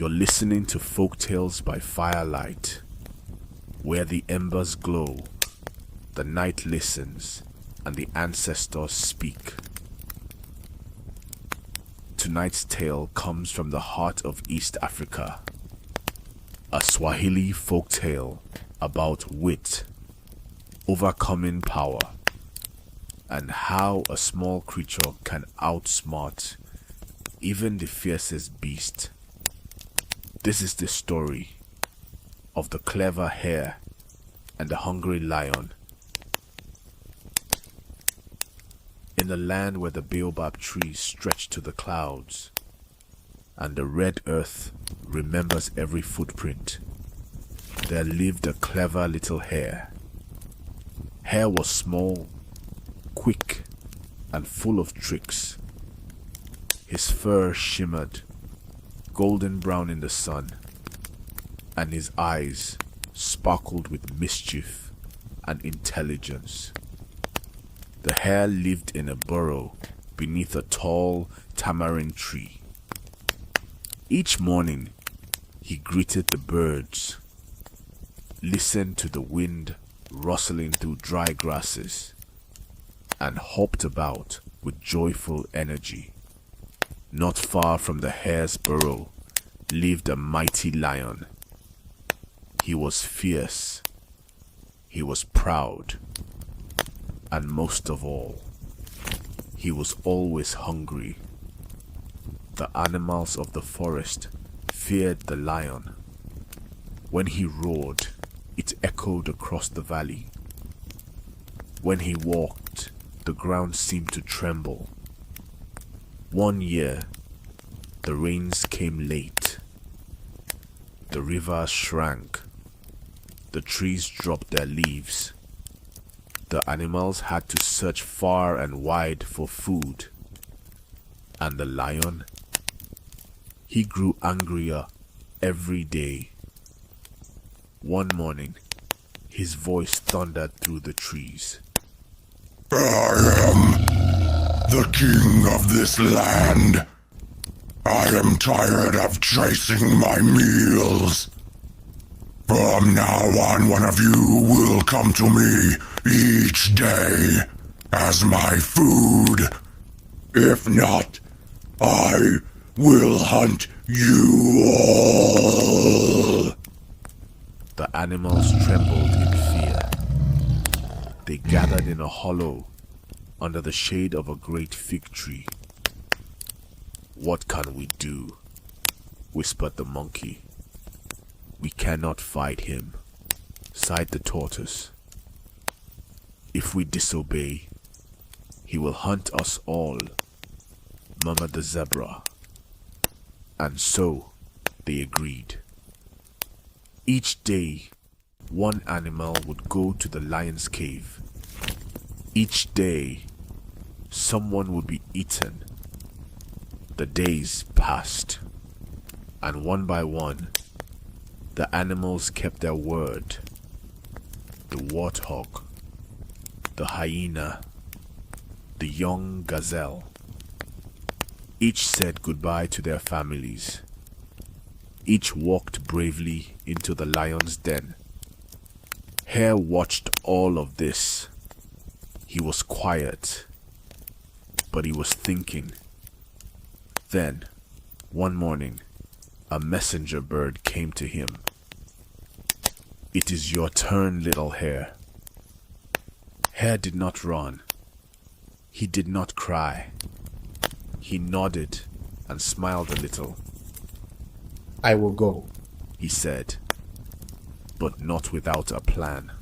You're listening to Folktales by Firelight, where the embers glow, the night listens, and the ancestors speak. Tonight's tale comes from the heart of East Africa, a Swahili folktale about wit, overcoming power, and how a small creature can outsmart even the fiercest beast. This is the story of the clever hare and the hungry lion. In a land where the baobab trees stretch to the clouds, and the red earth remembers every footprint, there lived a clever little hare. Hare was small, quick, and full of tricks. His fur shimmered, golden brown in the sun, and his eyes sparkled with mischief and intelligence. The hare lived in a burrow beneath a tall tamarind tree. Each morning, he greeted the birds, listened to the wind rustling through dry grasses, and hopped about with joyful energy. Not far from the hare's burrow lived a mighty lion. He was fierce, he was proud, and most of all, he was always hungry. The animals of the forest feared the lion. When he roared, it echoed across the valley. When he walked, the ground seemed to tremble. One year, the rains came late. The rivers shrank. The trees dropped their leaves. The animals had to search far and wide for food. And the lion, he grew angrier every day. One morning, his voice thundered through the trees. I am the king of this land. I am tired of chasing my meals. From now on, one of you will come to me each day as my food. If not, I will hunt you all. The animals trembled in fear. They gathered in a hollow under the shade of a great fig tree. "What can we do?" whispered the monkey. "We cannot fight him," sighed the tortoise. "If we disobey, he will hunt us all," murmured the zebra. And so they agreed. Each day, one animal would go to the lion's cave. Each day, someone would be eaten. The days passed, and one by one, the animals kept their word. The warthog, the hyena, the young gazelle. Each said goodbye to their families. Each walked bravely into the lion's den. Hare watched all of this. He was quiet, but he was thinking. Then, one morning, a messenger bird came to him. "It is your turn, little hare." Hare did not run. He did not cry. He nodded and smiled a little. "I will go," he said, but not without a plan.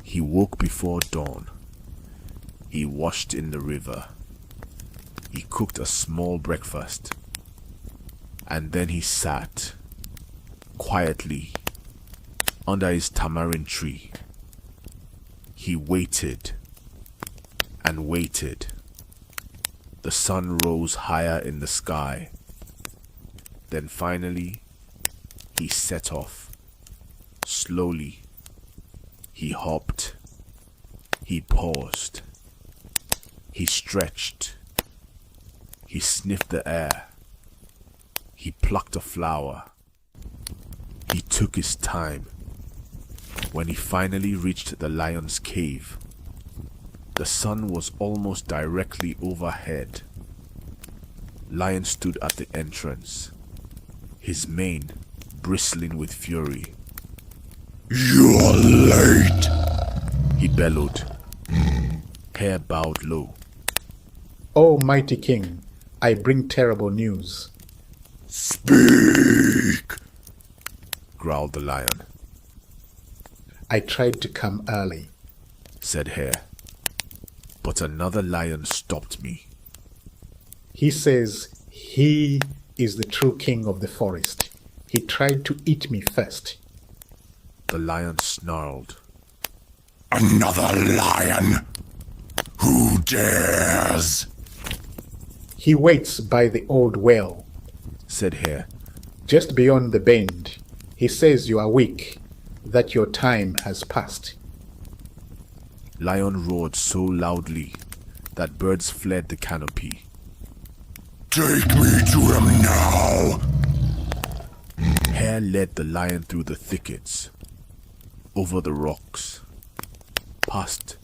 He woke before dawn. He washed in the river. He cooked a small breakfast. And then he sat, quietly, under his tamarind tree. He waited and waited. The sun rose higher in the sky. Then finally, he set off. Slowly, he hopped. He paused. He stretched. He sniffed the air. He plucked a flower. He took his time. When he finally reached the lion's cave, the sun was almost directly overhead. Lion stood at the entrance, his mane bristling with fury. You're late, He bellowed. Hare bowed low. O mighty king, I bring terrible news. speak. Growled the lion. I tried to come early. Said Hare. But another lion stopped me. He says he is the true king of the forest. He tried to eat me first. The lion snarled. Another lion? Who dares? He waits by the old well, Said Hare. just beyond the bend. He says you are weak, that your time has passed. Lion roared so loudly that birds fled the canopy. Take me to him now. Hare led the lion through the thickets, over the rocks, past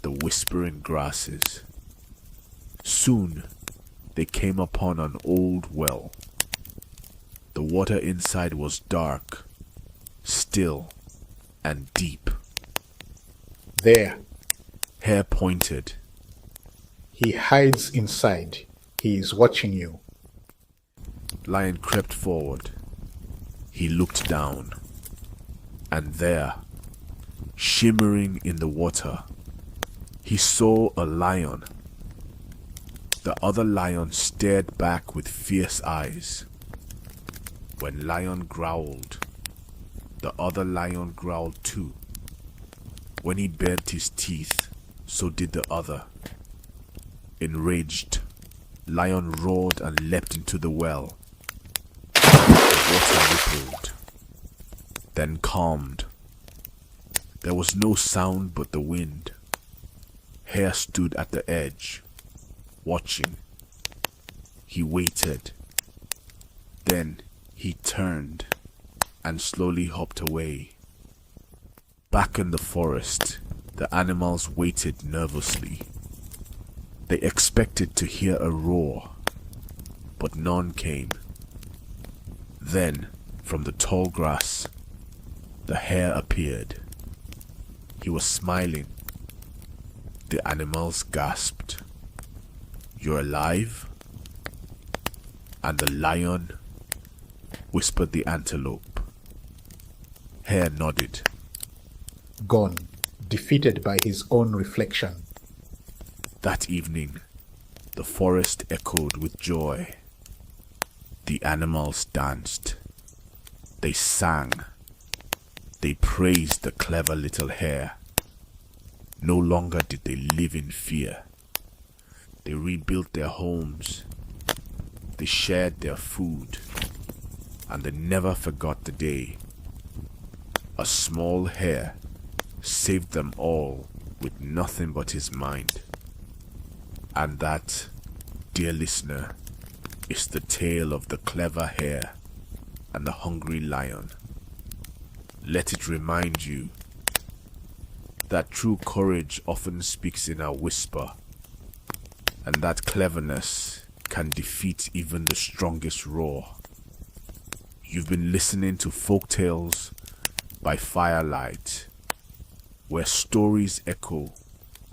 the whispering grasses. Soon they came upon an old well. The water inside was dark, still, and deep. There, Hare pointed. he hides inside. He is watching you. Lion crept forward. He looked down, and there, shimmering in the water, he saw a lion. The other lion stared back with fierce eyes. When Lion growled, the other lion growled too. When he bared his teeth, so did the other. Enraged, Lion roared and leapt into the well. The water rippled, then calmed. There was no sound but the wind. Hare stood at the edge, watching. He waited. Then he turned and slowly hopped away. Back in the forest, the animals waited nervously. They expected to hear a roar, but none came. Then, from the tall grass, the hare appeared. He was smiling. The animals gasped. "You're alive?" And the lion, whispered the antelope. Hare nodded. Gone, defeated by his own reflection. That evening, the forest echoed with joy. The animals danced. They sang. They praised the clever little hare. No longer did they live in fear. They rebuilt their homes. They shared their food. And they never forgot the day a small hare saved them all with nothing but his mind. And that, dear listener, is the tale of the clever hare and the hungry lion. Let it remind you that true courage often speaks in a whisper, and that cleverness can defeat even the strongest roar. You've been listening to Folktales by Firelight, where stories echo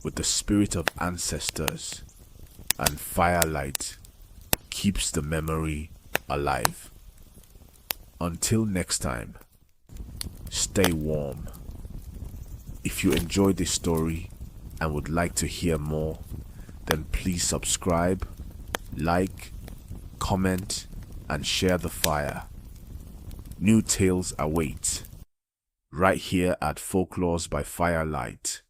with the spirit of ancestors, and firelight keeps the memory alive. Until next time, stay warm. If you enjoyed this story and would like to hear more, then please subscribe, like, comment, and share the fire. New tales await right here at Folktales by Firelight.